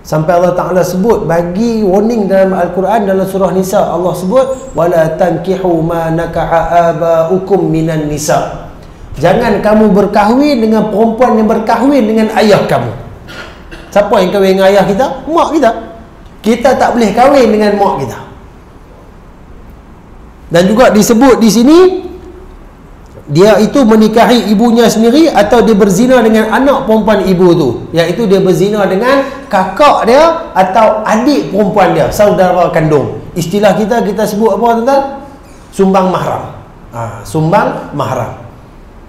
Sampai Allah Ta'ala sebut, bagi warning dalam Al-Quran, dalam surah Nisa, Allah sebut, wala tankihu ma nakaha aba'ukum minan nisa. Jangan kamu berkahwin dengan perempuan yang berkahwin dengan ayah kamu. Siapa yang kahwin dengan ayah kita? Mak kita. Kita tak boleh kahwin dengan mak kita. Dan juga disebut di sini, dia itu menikahi ibunya sendiri atau dia berzina dengan anak perempuan ibu tu, iaitu dia berzina dengan kakak dia atau adik perempuan dia, saudara kandung. Istilah kita sebut apa tuan-tuan? Sumbang mahram. Sumbang mahram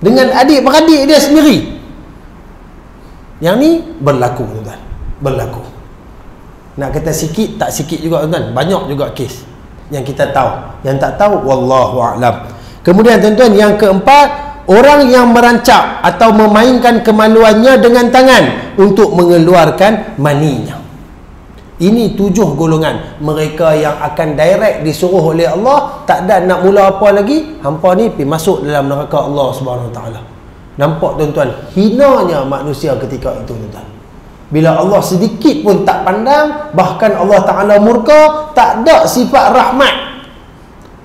dengan adik-beradik dia sendiri. Yang ni berlaku tuan-tuan, berlaku. Nak kata sikit, tak sikit juga tuan-tuan, banyak juga kes yang kita tahu. Yang tak tahu, wallahu a'lam. Kemudian tuan-tuan, yang keempat, orang yang merancak atau memainkan kemaluannya dengan tangan untuk mengeluarkan maninya. Ini 7 golongan mereka yang akan direct disuruh oleh Allah, tak ada nak mula apa lagi, hampa ni pergi masuk dalam neraka Allah Subhanahu Wa Taala. Nampak tuan-tuan, hinanya manusia ketika itu tuan-tuan. Bila Allah sedikit pun tak pandang, bahkan Allah Ta'ala murka, tak ada sifat rahmat.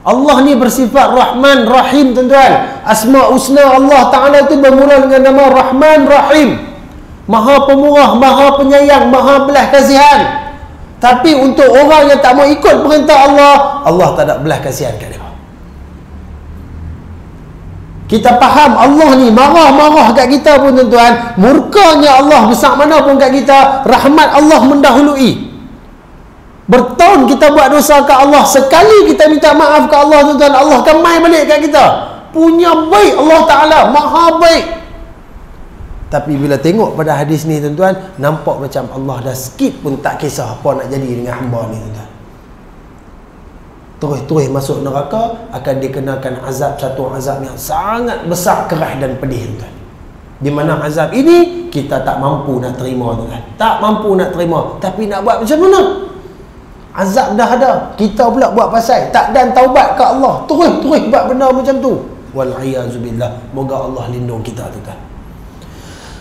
Allah ni bersifat Rahman Rahim tuan-tuan. Asma' Husna Allah Ta'ala tu bermula dengan nama Rahman Rahim. Maha pemurah, maha penyayang, maha belas kasihan. Tapi untuk orang yang tak mau ikut perintah Allah, Allah tak ada belas kasihan kat dia. Kita faham Allah ni marah-marah kat kita pun tuan-tuan, murkanya Allah besar mana pun kat kita, rahmat Allah mendahului. Bertahun kita buat dosa kat Allah, sekali kita minta maaf kat Allah tuan-tuan, Allah akan mai balik kat kita. Punya baik Allah Ta'ala, maha baik. Tapi bila tengok pada hadis ni tuan-tuan, nampak macam Allah dah sikit pun tak kisah apa nak jadi dengan hamba ni tuan-tuan. Terus masuk neraka, akan dikenakan azab, satu azab yang sangat besar, keras dan pedih tuan-tuan. Di mana azab ini kita tak mampu nak terima tuan-tuan. Tak mampu nak terima, tapi nak buat macam mana? Azab dah ada, kita pula buat pasal tak dan taubat ke Allah, terus buat benda macam tu. Wal-iyazubillah. Moga Allah lindung kita tuan-tuan.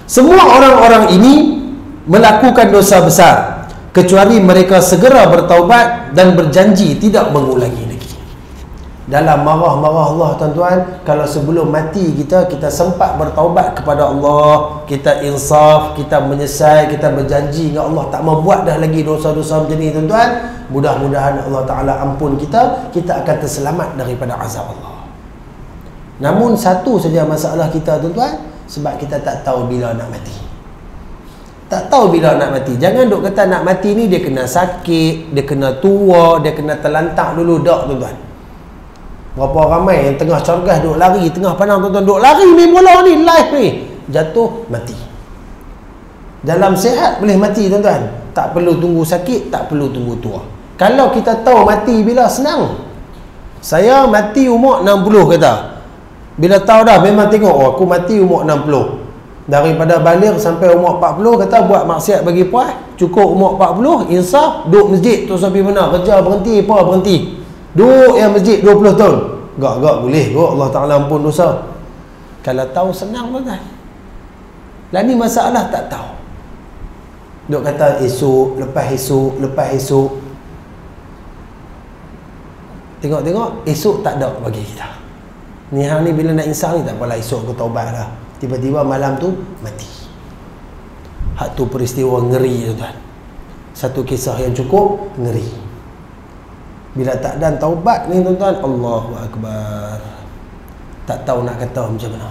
Semua orang-orang ini melakukan dosa besar, kecuali mereka segera bertaubat dan berjanji tidak mengulangi lagi. Dalam marah-marah Allah tuan-tuan, kalau sebelum mati kita sempat bertaubat kepada Allah, kita insaf, kita menyesal, kita berjanji dengan Allah tak mau buat dah lagi dosa-dosa macam ni tuan-tuan, mudah-mudahan Allah Ta'ala ampun kita akan terselamat daripada azab Allah. Namun satu saja masalah kita tuan-tuan, sebab kita tak tahu bila nak mati. Tak tahu bila nak mati. Jangan duk kata nak mati ni dia kena sakit, dia kena tua, dia kena terlantak dulu. Tak tuan-tuan. Berapa ramai yang tengah cergas duk lari, tengah pandang tuan-tuan duk lari main bola ni, live ni, jatuh mati. Dalam sihat boleh mati tuan-tuan. Tak perlu tunggu sakit, tak perlu tunggu tua. Kalau kita tahu mati bila, senang. Saya mati umur 60 kata. Bila tahu dah memang tengok, oh, aku mati umur 60. Daripada balik sampai umur 40, kata buat maksiat bagi puas, cukup umur 40, insaf, duduk masjid tu sampai mana, kerja berhenti, apa berhenti, duduk yang masjid 20 tahun. Gak boleh kot, Allah Ta'ala ampun dosa. Kalau tahu senang tuan-tuan. Lah ni masalah tak tahu. Duk kata esok, lepas esok. Tengok esok tak ada bagi kita. Ni hang ni bila nak insaf ni tak apalah, esok aku taubat dah. Tiba-tiba malam tu mati. Hak tu peristiwa ngeri tuan-tuan. Satu kisah yang cukup ngeri. Bila tak dan taubat ni tuan-tuan, Allahu Akbar, tak tahu nak kata macam mana.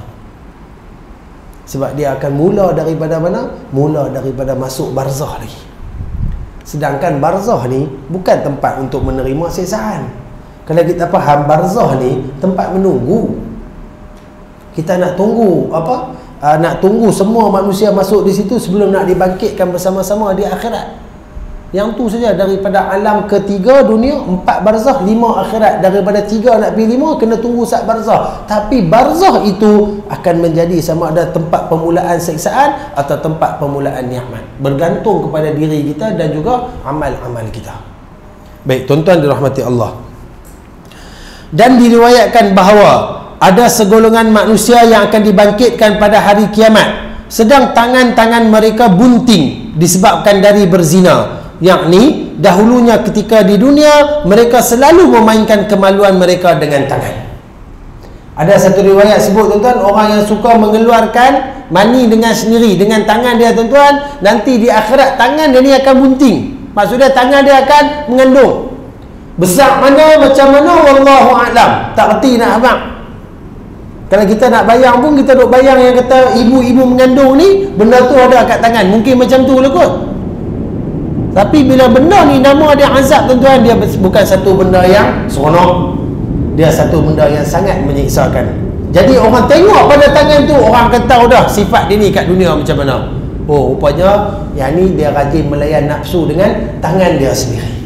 Sebab dia akan mula daripada mana? Mula daripada masuk barzah lagi. Sedangkan barzah ni bukan tempat untuk menerima siksaan. Kalau kita faham, barzah ni tempat menunggu. Kita nak tunggu apa? Nak tunggu semua manusia masuk di situ sebelum nak dibangkitkan bersama-sama di akhirat. Yang tu saja, daripada alam ketiga dunia 4 barzah, 5 akhirat. Daripada 3 nak pergi 5, kena tunggu saat barzah. Tapi barzah itu akan menjadi sama ada tempat permulaan siksaan atau tempat permulaan nikmat. Bergantung kepada diri kita dan juga amal-amal kita. Baik, tuan-tuan dirahmati Allah. Dan diriwayatkan bahawa ada segolongan manusia yang akan dibangkitkan pada hari kiamat sedang tangan-tangan mereka bunting disebabkan dari berzina. Yakni dahulunya ketika di dunia mereka selalu memainkan kemaluan mereka dengan tangan. Ada satu riwayat sebut tuan-tuan, orang yang suka mengeluarkan mani dengan sendiri dengan tangan dia tuan-tuan, nanti di akhirat tangan dia ni akan bunting. Maksudnya tangan dia akan mengandung. Besar mana macam mana wallahu a'lam. Tak reti nak abang. Kalau kita nak bayang pun kita duk bayang yang kata ibu-ibu mengandung ni benda tu ada kat tangan. Mungkin macam tu lah kot. Tapi bila benda ni nama dia azab tuan-tuan, dia bukan satu benda yang seronok. Dia satu benda yang sangat menyiksakan. Jadi orang tengok pada tangan tu, orang akan tahu dah sifat dia ni kat dunia macam mana. Oh, rupanya yang ni dia rajin melayan nafsu dengan tangan dia sendiri.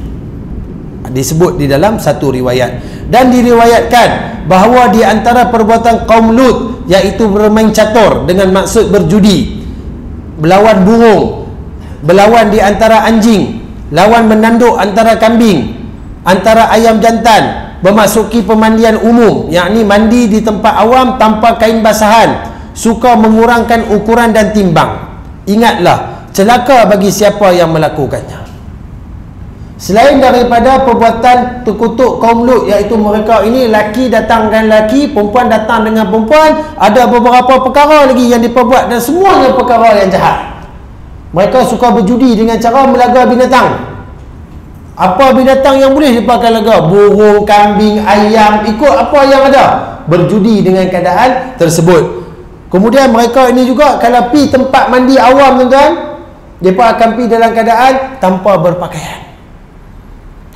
Disebut di dalam satu riwayat. Dan diriwayatkan bahawa di antara perbuatan kaum Lut, iaitu bermain catur dengan maksud berjudi, berlawan burung, berlawan di antara anjing, lawan menanduk antara kambing, antara ayam jantan, memasuki pemandian umum, yakni mandi di tempat awam tanpa kain basahan, suka mengurangkan ukuran dan timbang. Ingatlah, celaka bagi siapa yang melakukannya. Selain daripada perbuatan terkutuk kaum Lut, iaitu mereka ini laki datang dengan laki, perempuan datang dengan perempuan, ada beberapa perkara lagi yang diperbuat dan semuanya perkara yang jahat. Mereka suka berjudi dengan cara melaga binatang. Apa binatang yang boleh dipakai laga? Burung, kambing, ayam, ikut apa yang ada. Berjudi dengan keadaan tersebut. Kemudian mereka ini juga kalau pi tempat mandi awam tuan-tuan, mereka akan pi dalam keadaan tanpa berpakaian.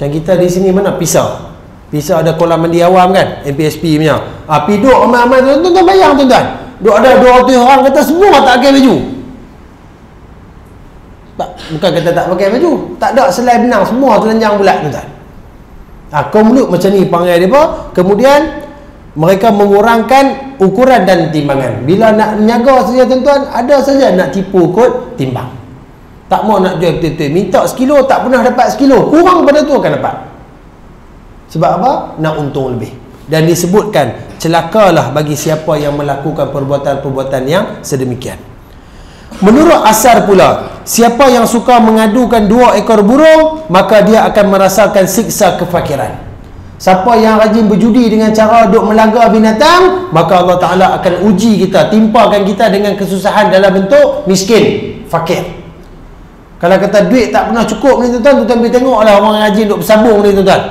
Macam kita di sini mana pisau. Pisau ada kolam mandi awam kan, MPSP punya. Pi duduk ramai-ramai tuan-tuan, bayang tuan-tuan. Duduk ada 200 orang kata semua tak pakai baju. Bukan kata tak pakai baju, tak ada selai benang, semua telanjang bulat tuan-tuan. Kaum Lut macam ni panggil dia. Kemudian mereka mengurangkan ukuran dan timbangan. Bila nak niaga saja tuan-tuan, ada saja nak tipu kot timbang. Tak mau nak jual betul-betul, minta sekilo tak pernah dapat sekilo, kurang pada tu akan dapat. Sebab apa? Nak untung lebih. Dan disebutkan celakalah bagi siapa yang melakukan perbuatan-perbuatan yang sedemikian. Menurut asar pula, siapa yang suka mengadukan 2 ekor burung, maka dia akan merasakan siksa kefakiran. Siapa yang rajin berjudi dengan cara duk melaga binatang, maka Allah Ta'ala akan uji kita, timpakan kita dengan kesusahan dalam bentuk miskin, fakir. Kalau kata duit tak pernah cukup ni tuan-tuan, tuan-tuan boleh tengoklah orang rajin duk bersabung ni tuan-tuan.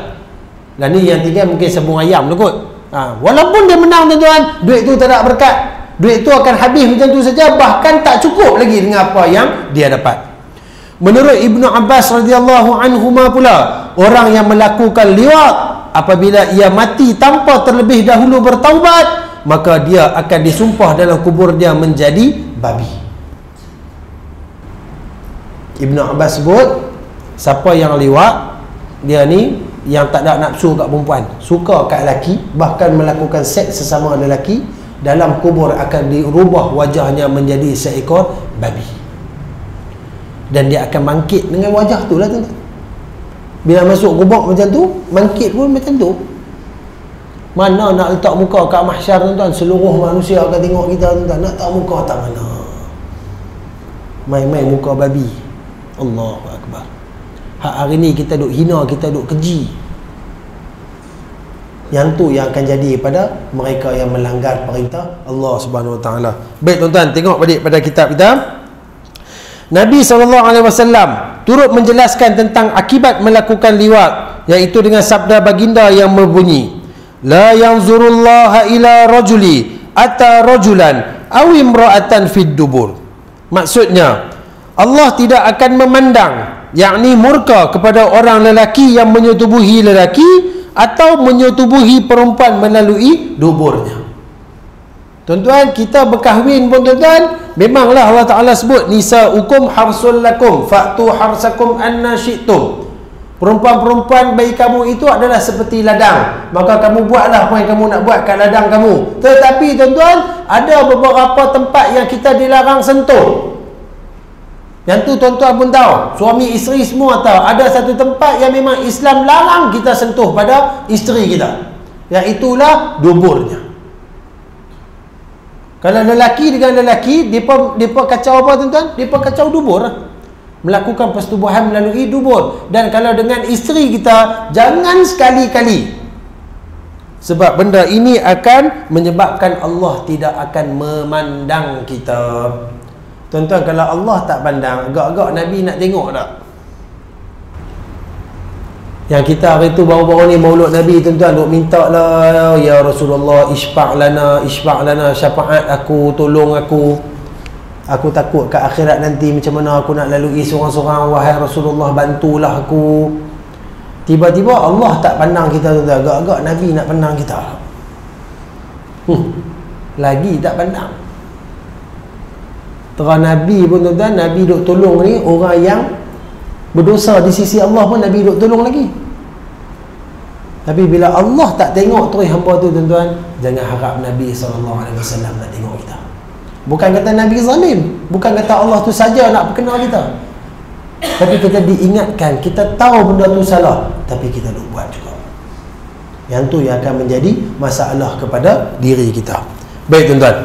Dan ni yang tinggal mungkin sabung ayam lah kot. Walaupun dia menang tuan-tuan, duit tu tak ada berkat. Duit tu akan habis macam tu saja, bahkan tak cukup lagi dengan apa yang dia dapat. Menurut Ibnu Abbas radhiyallahu anhuma pula, orang yang melakukan liwat apabila ia mati tanpa terlebih dahulu bertaubat, maka dia akan disumpah dalam kubur dia menjadi babi. Ibnu Abbas sebut, siapa yang liwat, dia ni yang tak ada nafsu kat perempuan, suka kat lelaki, bahkan melakukan seks sesama lelaki, dalam kubur akan dirubah wajahnya menjadi seekor babi. Dan dia akan bangkit dengan wajah tu lah tuan-tuan. Bila masuk kubur macam tu, bangkit pun macam tu. Mana nak letak muka kat mahsyar tuan-tuan, seluruh manusia akan tengok kita tuan-tuan, nak tahu muka tak mana. Main-main muka babi. Allahu Akbar. Hari ni kita duk hina, kita duk keji. Yang tu yang akan jadi pada mereka yang melanggar perintah Allah Subhanahu Wa Taala. Baik tuan-tuan, tengok balik pada kitab kita. Nabi SAW turut menjelaskan tentang akibat melakukan liwat, iaitu dengan sabda baginda yang berbunyi, la yanzurullaha ila rajuli ata rajulan aw imra'atan fid dubur. Maksudnya, Allah tidak akan memandang, yakni murka kepada orang lelaki yang menyetubuhi lelaki atau menyetubuhi perempuan melalui duburnya. Tuan-tuan, kita berkahwin pun tuan-tuan, memanglah Allah Ta'ala sebut nisa'ukum harsul lakum fa'tu harsakum anna syi'tum. Perempuan-perempuan bagi kamu itu adalah seperti ladang, maka kamu buatlah apa yang kamu nak buat kat ladang kamu. Tetapi tuan-tuan, ada beberapa tempat yang kita dilarang sentuh. Yang tu tuan-tuan pun tahu, suami isteri semua tahu. Ada satu tempat yang memang Islam larang kita sentuh pada isteri kita, iaitulah duburnya. Kalau lelaki dengan lelaki, depa kacau apa tuan-tuan? Depa kacau dubur. Melakukan persetubuhan melalui dubur. Dan kalau dengan isteri kita, jangan sekali-kali. Sebab benda ini akan menyebabkan Allah tidak akan memandang kita. Tuan-tuan, kalau Allah tak pandang, agak-agak Nabi nak tengok tak? Yang kita hari tu baru-baru ni maulud Nabi, tuan-tuan, duk minta lah, ya Rasulullah, isfa' lana, syafaat aku, tolong aku. Aku takut ke akhirat nanti macam mana aku nak lalui seorang-seorang, wahai Rasulullah, bantulah aku. Tiba-tiba Allah tak pandang kita, tuan-tuan. Agak-agak Nabi nak pandang kita. Lagi tak pandang. Terang Nabi pun, tuan-tuan, Nabi duk tolong ni orang yang berdosa di sisi Allah pun Nabi duk tolong lagi. Tapi bila Allah tak tengok terus hamba tu, tuan-tuan, jangan harap Nabi SAW nak tengok kita. Bukan kata Nabi zalim, bukan kata Allah tu saja nak perkenal kita, tapi kita diingatkan, kita tahu benda tu salah, tapi kita duk buat juga. Yang tu yang akan menjadi masalah kepada diri kita. Baik tuan-tuan,